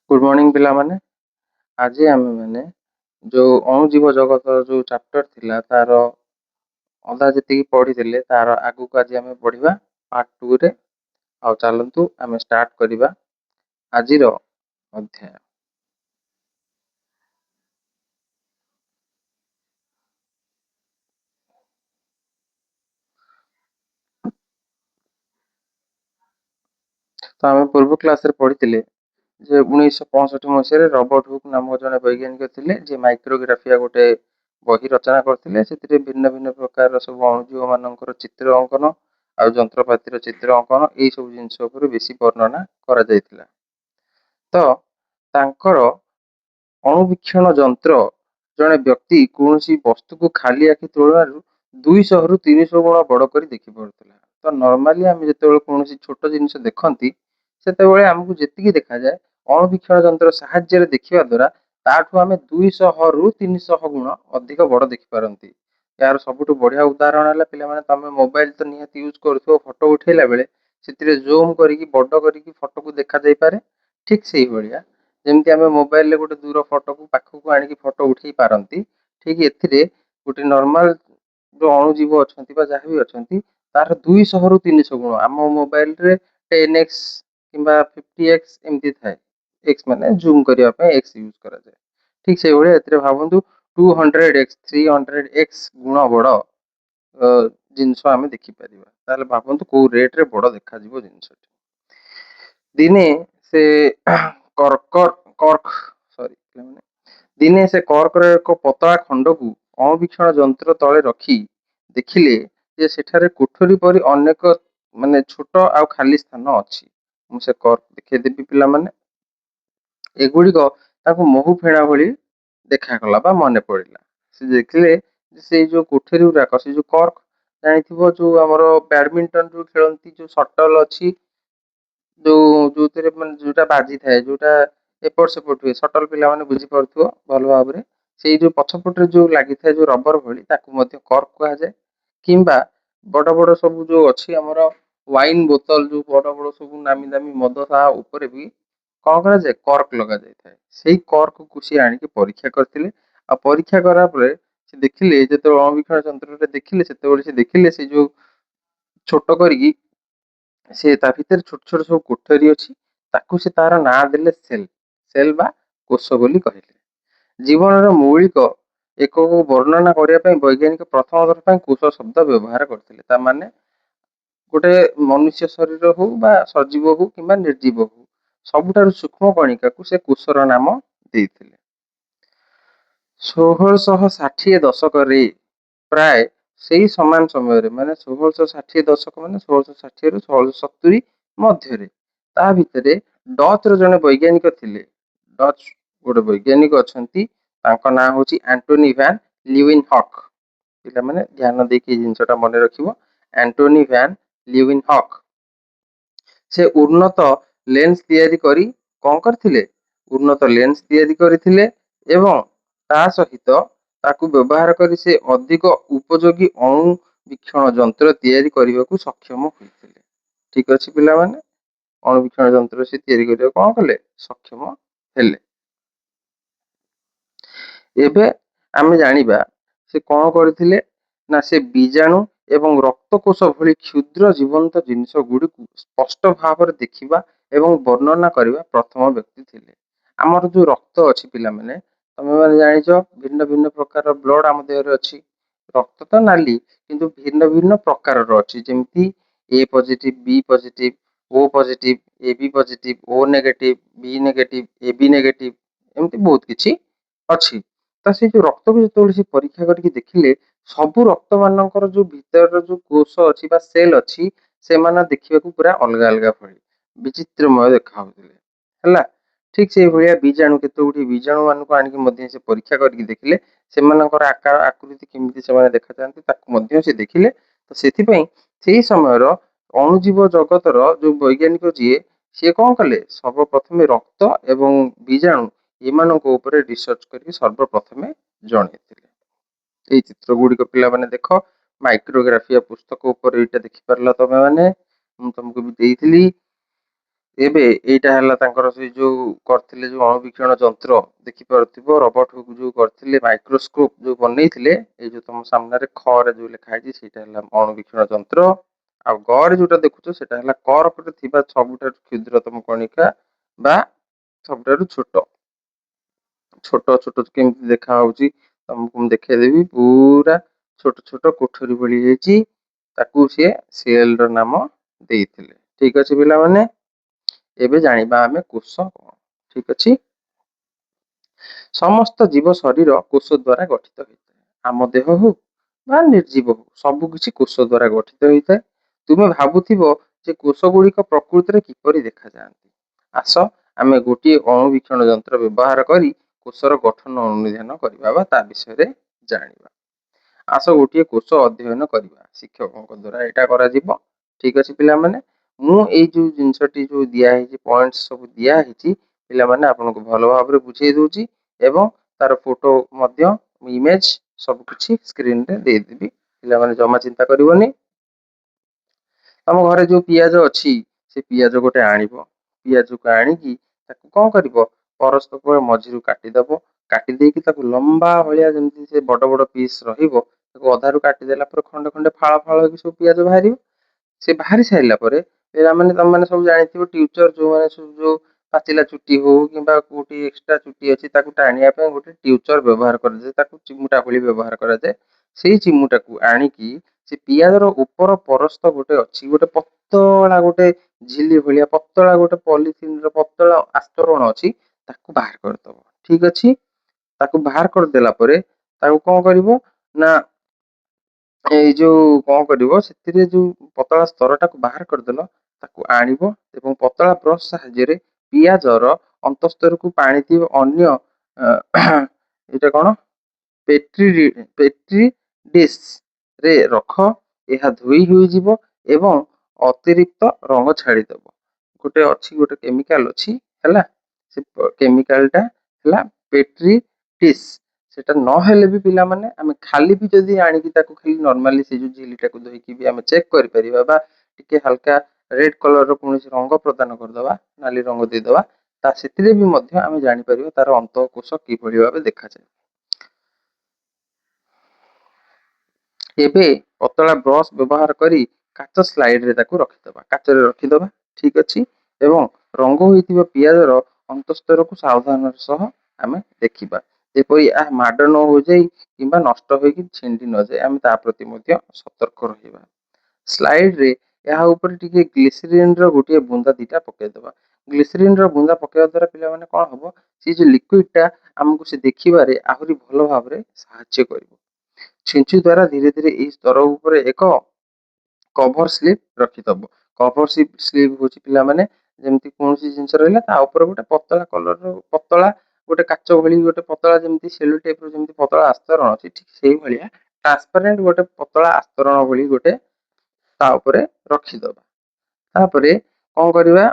Good morning पिला माने आज आम मैंने जो अणुजीव जगत जो चैप्टर थिला तार अधा जी पढ़ी तार आगु को आज आम पढ़ा पार्ट 2 रे आ चलतु आम स्टार्ट करवा आज अध्याय। तो आम पूर्व क्लास रे पढ़ी जे 1965 मसीह रॉबर्ट हुक नामक जड़े वैज्ञानिक थे जे माइक्रोग्राफिया गोटे बही रचना करते भिन्न भिन्न प्रकार सब अणुजीव मान चित्र अंकन आ जंत्रपातिर चित्र अंकन यही सब जिन बेसी वर्णना करा तो तांकर अणुवीक्षण जंत्र जड़े व्यक्ति कौन वस्तु को खाली आखि तुलन 200 रु 300 गुण बड़ कर देखी पार्ला। तो नॉर्मली आम जो कौन छोट जिन देखती से आमको जी देखा जाए अणुवीक्षण जंत्र साहाय्य देखा द्वारा ताठू आम 200 रु 300 गुण अधिक बड़ देखिपारती। यार सबुठ बढ़िया उदाहरण है पे तुम मोबाइल तो निहत यूज कर फोटो उठेला बेले से जूम करके बड़ करके फोटो को देखा जाई पारे। ठीक से भाया जमी आम मोबाइल गोटे दूर फोटो को पाखक आनिक फोटो उठे पारती ठीक ए गोटे नॉर्मल जो अणुजीव अच्छा जहाँ भी अच्छा तार 200 रु 300 गुण आम मोबाइल रे 10x कि 50x एमती थाए एक्स माने जूम करने एक्स यूज करा जाए। ठीक से भाया भावतु 200x 300x गुण बड़ जिनस आम देखिपर भावतु कौ रेट्रे बड़ देखा जिनस दिने से कर्क सॉरी दिने से कर्कर एक पतला खंड को अणुवीक्षण जंत्र तले रखी देखिले जे सेठारे कोठरी परी अनेक माने छोट आ खाली स्थान अच्छी मुझे कर्क देखदेवी पिला माने एगुड़िक महू फेणा भली देखागला बा मन पड़ा से देखिले से जो कोठरी गुड़ाक से जो कर्क जानी जो आमर बैडमिंटन जो खेलती जो सटल अच्छी जो जो जोटा बाजी थाए जोटा एपट सेपट हुए सटल पिला माने बुझी पारुथिबो भल भाव में से जो पछपटे जो लगी था जो रबर भली कर्क कहा जाए किंबा बड़ बड़ सब जो अच्छी आमर वाइन बोतल जो बड़ बड़ सब नामी दामी मद ता ऊपर भी कौन करा जाए कर्क लगा जाए से कर्क को सी आनिक परीक्षा करते परीक्षा करा परे से देखिले जो अणुवीक्षण जंत्र देखिले से देखिले से जो छोट करी से भितर छोट छोट सब कोठरी अच्छी ताकू से तार ना देले सेल सेल बा कोष बोली कहले जीवन मौलिक एक वर्णना करने वैज्ञानिक प्रथम थर कोष शब्द व्यवहार करते माने गोटे मनुष्य शरीर हो बा सजीव हो कि निर्जीव हो सबुठार सूक्ष्म कणिका को से कोषर नाम देते 1660 दशक प्राय से समान समय माने 1660 दशक मान 1660 रु 1670 मध्य ता भितर डच जड़े वैज्ञानिक थिले डच गोटे वैज्ञानिक अच्छा ना हूँ एंटोनी वैन ल्यूवेनहॉक पिला माने ध्यान देकी जिनसटा मन रखिबो एंटोनी वैन ल्यूवेनहॉक से उन्नत लेंस तैयारी करी कौन करथिले उन्नत लेंस तैयारी करथिले एवं ता सहित ताकू व्यवहार करी से अधिक उपयोगी अणुवीक्षण जंत्र तैयारी करने को सक्षम होते। ठीक अच्छे पिला माने अणुवीक्षण जंत्र से तैयारी करने कौन कले सक्षम हेले। एबे आमे जानिबा से कौन करथिले ना से बीजाणु एवं रक्तकोष भली क्षुद्र जीवंत जिनिस गुड़ी स्पष्ट भाव में देखा एवं वर्णना करने प्रथम व्यक्ति थिले। आमर जो रक्त अच्छी पिला माने तमे माने जानिछ भिन्न भिन्न प्रकार ब्लड आम देह अच्छी रक्त तो नाली किंतु भिन्न भिन्न प्रकार अच्छी जमती A positive B positive O positive A B positive O negative B negative A B negative एमती बहुत किछि अच्छी। तो से जो रक्त को जो परीक्षा करके देखिले सबू रक्त मानकर जो भीतर जो कोष अच्छी बा सेल अच्छी से माने देखा पूरा अलग अलग भली विचित्रमय देखा है। ठीक से भाया बीजाणु केतोटी बीजाणु मान को आनिक से परीक्षा करके देखिले से आकार आकृति केमिति से देखा जाती से देखिले तो से समय अणुजीव जगतर जो वैज्ञानिक जी सी कौन कले सर्वप्रथमे रक्त एवं बीजाणु एमान रिसर्च करके सर्वप्रथमे जन चित्र गुड़िक पिला माने देख माइक्रोग्राफिया पुस्तक ऊपर यहाँ देखिपार तुम मैंने तुमको भी देती ଏବେ ଏଇଟା ହେଲା ତାଙ୍କର ସେ ଯୋଉ କରିଥିଲେ ଯୋଉ ଅଣୁବୀକ୍ଷଣ ଯନ୍ତ୍ର ଦେଖିପାରୁଥିବ ରବର୍ଟ ହୁକ୍ ଯୋଉ କରିଥିଲେ ମାଇକ୍ରୋସ୍କୋପ ଯୋଉ ବନେଇଥିଲେ ଏଇ ଯୋଉ ତମ ସାମ୍ନାରେ ଖ ରେ ଯୋଉ ଲେଖା ହେଇଛି ସେଇଟା ହେଲା ଅଣୁବୀକ୍ଷଣ ଯନ୍ତ୍ର ଆଉ ଗ ରେ ଯୋଉଟା ଦେଖୁଛ ସେଟା ହେଲା କର୍କରେ ଥିବା ସବୁଠାରୁ କ୍ଷୁଦ୍ରତମ କଣିକା ବା ସବୁଠାରୁ ଛୋଟ ଛୋଟ ଛୋଟ କେମିତି ଦେଖା ହଉଛି ତମକୁ ମୁଁ ଦେଖେଇଦେବି ପୁରା ଛୋଟ ଛୋଟ କୋଠରୀ ଭଳି ହେଇଛି ତାକୁ ସିଏ ସେଲ ର ନାମ ଦେଇଥିଲେ। ଠିକ ଅଛି ପିଲାମାନେ ଏବେ ଜାଣିବା ଆମେ କୋଷ କଣ। ଠିକ ଅଛି ସମସ୍ତ ଜୀବ ଶରୀର କୋଷ ଦ୍ୱାରା ଗଠିତ ହୋଇଥାଏ। ଆମ ଦେହ ହଉ ବା ନିର୍ଜୀବ ହଉ ସବୁ କିଛି କୋଷ ଦ୍ୱାରା ଗଠିତ ହୋଇଥାଏ। ତୁମେ ଭାବୁଥିବ ଯେ କୋଷ ଗୁଡିକ ପ୍ରକୃତିରେ କିପରି ଦେଖାଯାଆନ୍ତି। ଆସ ଆମେ ଗୋଟିଏ ଅଣୁବୀକ୍ଷଣ ଯନ୍ତ୍ର ବ୍ୟବହାର କରି କୋଷର ଗଠନ ଅନୁଧ୍ୟାନ କରିବା ବା ତା ବିଷୟରେ ଜାଣିବା। ଆସ ଗୋଟିଏ କୋଷ ଅଧ୍ୟୟନ କରିବା ଶିକ୍ଷକଙ୍କ ଦ୍ଵାରା ଏଇଟା କରାଯିବ। ଠିକ ଅଛି ପିଲାମାନେ ମୁଁ ଏଇ ଯୋଉ ଜିନିଷଟି ଯୋଉ ଦିଆହେଇଛି ପଏଣ୍ଟ ସବୁ ଦିଆହେଇଛି ପିଲାମାନେ ଆପଣଙ୍କୁ ଭଲ ଭାବରେ ବୁଝେଇ ଦଉଛି ଏବଂ ତାର ଫଟୋ ମଧ୍ୟ ଇମେଜ ସବୁ କିଛି ସ୍କ୍ରିନ ରେ ଦେଇଦେବି ପିଲାମାନେ ଜମା ଚିନ୍ତା କରିବନି। ତମ ଘରେ ଯୋଉ ପିଆଜ ଅଛି ସେ ପିଆଜ ଗୋଟେ ଆଣିବ ପିଆଜକୁ ଆଣିକି ତାକୁ କଣ କରିବ ପରସ୍ତପ ମଝିରୁ କାଟିଦବ କାଟି ଦେଇକି ତାକୁ ଲମ୍ବା ଭଳିଆ ଯେମିତି ସେ ବଡ ବଡ ପିସ୍ ରହିବ ତାକୁ ଅଧାରୁ କାଟିଦେଲା ପରେ ଖଣ୍ଡେ ଖଣ୍ଡେ ଫାଳ ଫାଳ ହେଇକି ସବୁ ପିଆଜ ବାହାରିବ। ସେ ବାହାରି ସାରିଲା ପରେ ପିଲାମାନେ ତମମାନେ ସବୁ ଜାଣିଥିବ ଟିଚର ଯୋଉମାନେ ସବୁ ଯୋଉ ପାଚିଲା ଚୁଟି ହଉ କିମ୍ବା କୋଉଠି ଏକ୍ସଟ୍ରା ଚୁଟି ଅଛି ତାକୁ ଟାଣିବା ପାଇଁ ଗୋଟେ ଟ୍ୟୁଚର ବ୍ୟବହାର କରାଯାଏ ତାକୁ ଚିମୁଟା ଭଳି ବ୍ୟବହାର କରାଯାଏ। ସେଇ ଚିମୁଟାକୁ ଆଣିକି ସେ ପିଆଜର ଉପର ପରସ୍ତ ଗୋଟେ ଅଛି ଗୋଟେ ପତଳା ଗୋଟେ ଝିଲି ଭଳିଆ ପତଳା ଗୋଟେ ପଲିଥିନ ର ପତଳା ଆସ୍ତରଣ ଅଛି ତାକୁ ବାହାର କରିଦବ। ଠିକ ଅଛି ତାକୁ ବାହାର କରିଦେଲା ପରେ ତାକୁ କଣ କରିବ ନା ଏଇ ଯୋଉ କଣ କରିବ ସେଥିରେ ଯୋଉ ପତଳା ସ୍ତର ଟାକୁ ବାହାର କରିଦେଲ ତାକୁ ଆଣିବ ଏବଂ ପତଳା ବ୍ରଶ ସାହାଯ୍ୟରେ ପିଆଜର ଅନ୍ତଃସ୍ତରକୁ ପାଣି ଥିବ ଅନ୍ୟ ଏଇଟା କଣ ପେଟ୍ରି ଡିସ୍ ରେ ରଖ ଏହା ଧୋଇ ହୋଇଯିବ ଏବଂ ଅତିରିକ୍ତ ରଙ୍ଗ ଛାଡିଦବ। ଗୋଟେ ଅଛି ଗୋଟେ କେମିକାଲ ଅଛି ହେଲା ସେ କେମିକାଲ ଟା ହେଲା ପେଟ୍ରି ଡିସ୍ ସେଟା ନହେଲେ ବି ପିଲାମାନେ ଆମେ ଖାଲି ବି ଯଦି ଆଣିକି ତାକୁ ଖାଲି ନର୍ମାଲି ସେ ଯୋଉ ଝିଲିଟାକୁ ଧୋଇକି ବି ଆମେ ଚେକ୍ କରିପାରିବା ବା ଟିକେ ହାଲକା ରେଡ କଲର ର କୌଣସି ରଙ୍ଗ ପ୍ରଦାନ କରିଦବା ନାଲି ରଙ୍ଗ ଦେଇଦବା ତା ସେଥିରେ ବି ମଧ୍ୟ ଆମେ ଜାଣିପାରିବା ତାର ଅନ୍ତଃକୋଷ କିଭଳି ଭାବେ ଦେଖାଯାଏ। ଏବେ ପତଳା ବ୍ରଶ ବ୍ୟବହାର କରି କାଚ ସ୍ଲାଇଡ ରେ ତାକୁ ରଖିଦବା କାଚରେ ରଖିଦବା ଠିକ ଅଛି ଏବଂ ରଙ୍ଗ ହୋଇଥିବା ପିଆଜର ଅନ୍ତଃସ୍ତରକୁ ସାବଧାନର ସହ ଆମେ ଦେଖିବା ଯେପରି ଏହା ମାଡ ନ ହୋଇଯାଇ କିମ୍ବା ନଷ୍ଟ ହେଇକି ଛିଣ୍ଡି ନଯାଏ ଆମେ ତା ପ୍ରତି ମଧ୍ୟ ସତର୍କ ରହିବା। ସ୍ଲାଇଡ ରେ ଏହା ଉପରେ ଟିକେ ଗ୍ଲିସରିନ ର ଗୋଟିଏ ବୁନ୍ଦା ଦିଟା ପକେଇଦବା। ଗ୍ଲିସରିନ ର ବୁନ୍ଦା ପକେଇବା ଦ୍ଵାରା ପିଲାମାନେ କଣ ହବ ସେ ଯୋଉ ଲିକୁଇଡ ଟା ଆମକୁ ସେ ଦେଖିବାରେ ଆହୁରି ଭଲ ଭାବରେ ସାହାଯ୍ୟ କରିବ। ଛିଞ୍ଚୁ ଦ୍ଵାରା ଧୀରେ ଧୀରେ ଏଇ ସ୍ତର ଉପରେ ଏକ କଭର ସ୍ଲିପ ରଖିଦବ କଭର ସ୍ଲିପ ହଉଛି ପିଲାମାନେ ଯେମିତି କୌଣସି ଜିନିଷ ରହିଲା ତା ଉପରେ ଗୋଟେ ପତଳା କଲର ପତଳା ଗୋଟେ କାଚ ଭଳି ଗୋଟେ ପତଳା ଯେମିତି ସେଲ ଟାଇପ ର ଯେମିତି ପତଳା ଆସ୍ତରଣ ଅଛି ଠିକ ସେଇଭଳିଆ ଟ୍ରାନ୍ସପାରେଣ୍ଟ ଗୋଟେ ପତଳା ଆସ୍ତରଣ ଭଳି ଗୋଟେ ତା ଉପରେ ରଖିଦବା ତାପରେ କଣ କରିବା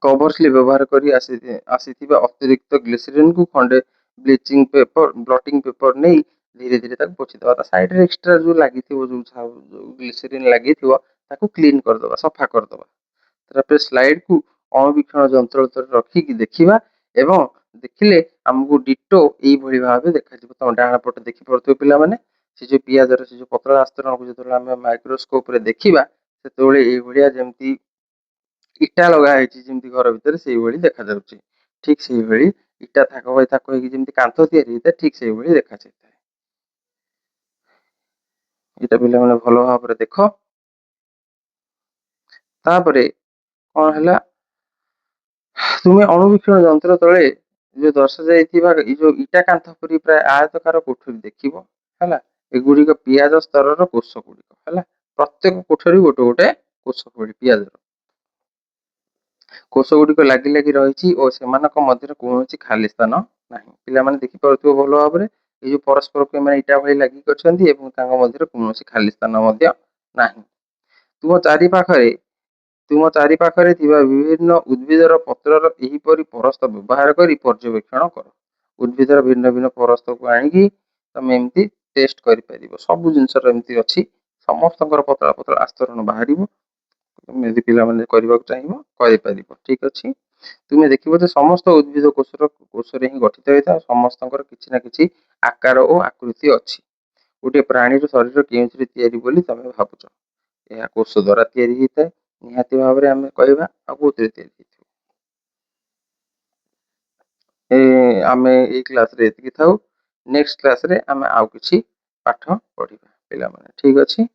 କଭର ସ୍ଲିପ୍ ବ୍ୟବହାର କରି ଆସିଥିବା ଅତିରିକ୍ତ ଗ୍ଲିସରିନ କୁ ଖଣ୍ଡେ ବ୍ଲିଚିଂ ପେପର ବ୍ଲଟିଂ ପେପର ନେଇ ଧୀରେ ଧୀରେ ତାକୁ ପୋଛିଦବା ତା ସାଇଡରେ ଏକ୍ସଟ୍ରା ଯୋଉ ଲାଗିଥିବ ଯୋଉ ଗ୍ଲିସରିନ ଲାଗିଥିବ ତାକୁ କ୍ଲିନ କରିଦବା ସଫା କରିଦବା ତାପରେ ସ୍ଲାଇଡ କୁ ଅଣୁବୀକ୍ଷଣ ଯନ୍ତ୍ର ରଖିକି ଦେଖିବା ଏବଂ ଦେଖିଲେ ଆମକୁ ଡିଟୋ ଏଇଭଳି ଭାବେ ଦେଖାଯିବ ତମ ଡାହାଣ ପଟେ ଦେଖିପାରୁଥିବ ପିଲାମାନେ ସେ ଯୋଉ ପିଆଜର ସେ ଯୋଉ ପତଳା ଆସ୍ତରଣକୁ ଯେତେବେଳେ ଆମେ ମାଇକ୍ରୋସ୍କୋପ ରେ ଦେଖିବା ସେତେବେଳେ ଏଇଭଳିଆ ଯେମିତି ଇଟା ଲଗା ହେଇଛି ଯେମିତି ଘର ଭିତରେ ସେଇଭଳି ଦେଖାଯାଉଛି ଠିକ ସେଇଭଳି ଇଟା ଥାକ ବାଇ ଥାକ ହେଇକି ଯେମିତି କାନ୍ଥ ତିଆରି ହେଇଥାଏ ଠିକ ସେଇଭଳି ଦେଖାଯାଇଥାଏ। ଏଇଟା ପିଲାମାନେ ଭଲ ଭାବରେ ଦେଖ ତାପରେ କଣ ହେଲା ତୁମେ ଅଣୁବୀକ୍ଷଣ ଯନ୍ତ୍ର ତଳେ ଯୋଉ ଦର୍ଶାଯାଇଥିବା ଏଇ ଯୋଉ ଇଟା କାନ୍ଥ ପରି ପ୍ରାୟ ଆୟତକାର କୋଠରୀ ଦେଖିବ ହେଲା ଏଗୁଡିକ ପିଆଜ ସ୍ତରର କୋଷ ଗୁଡିକ ହେଲା ପ୍ରତ୍ୟେକ କୋଠରୀ ଗୋଟେ ଗୋଟେ କୋଷ ପିଆଜର କୋଷ ଗୁଡିକ ଲାଗି ଲାଗି ରହିଛି ଓ ସେମାନଙ୍କ ମଧ୍ୟରେ କୌଣସି ଖାଲି ସ୍ଥାନ ନାହିଁ ପିଲାମାନେ ଦେଖିପାରୁଥିବ ଭଲ ଭାବରେ ଏଇ ଯୋଉ ପରସ୍ପରକୁ ଏମାନେ ଇଟା ଭଳି ଲାଗିକି ଅଛନ୍ତି ଏବଂ ତାଙ୍କ ମଧ୍ୟରେ କୌଣସି ଖାଲି ସ୍ଥାନ ମଧ୍ୟ ନାହିଁ ତୁମ ଚାରି ପାଖରେ ଥିବା ବିଭିନ୍ନ ଉଦ୍ଭିଦର ପତ୍ରର ଏହିପରି ପରସ୍ତ ବ୍ୟବହାର କରି ପର୍ଯ୍ୟବେକ୍ଷଣ କର ଉଦ୍ଭିଦର ଭିନ୍ନ ଭିନ୍ନ ପରସ୍ତକୁ ଆଣିକି ତମେ ଏମିତି ଟେଷ୍ଟ କରିପାରିବ ସବୁ ଜିନିଷର ଏମିତି ଅଛି ସମସ୍ତଙ୍କର ପତଳା ପତଳା ଆସ୍ତରଣ ବାହାରିବ ତୁମେ ଯଦି ପିଲାମାନେ କରିବାକୁ ଚାହିଁବ କରିପାରିବ। ଠିକ୍ ଅଛି। ତୁମେ ଦେଖିବ ଯେ ସମସ୍ତ ଉଦ୍ଭିଦ କୋଷରେ ହିଁ ଗଠିତ ହୋଇଥାଏ। ସମସ୍ତଙ୍କର କିଛି ନା କିଛି ଆକାର ଓ ଆକୃତି ଅଛି। ଗୋଟିଏ ପ୍ରାଣୀର ଶରୀର କେଉଁଥିରେ ତିଆରି ବୋଲି ତମେ ଭାବୁଛ? ଏହା କୋଷ ଦ୍ୱାରା ତିଆରି ହେଇଥାଏ। ନିହାତି ଭାବରେ ଆମେ କହିବା। ଆଉ କୋଉଥିରେ ତିଆରି ହେଇଥିବ? ଆମେ ଏଇ କ୍ଲାସରେ ଏତିକି ଥାଉ। ନେକ୍ସଟ କ୍ଲାସରେ ଆମେ ଆଉ କିଛି ପାଠ ପଢିବା ପିଲାମାନେ। ଠିକ୍ ଅଛି।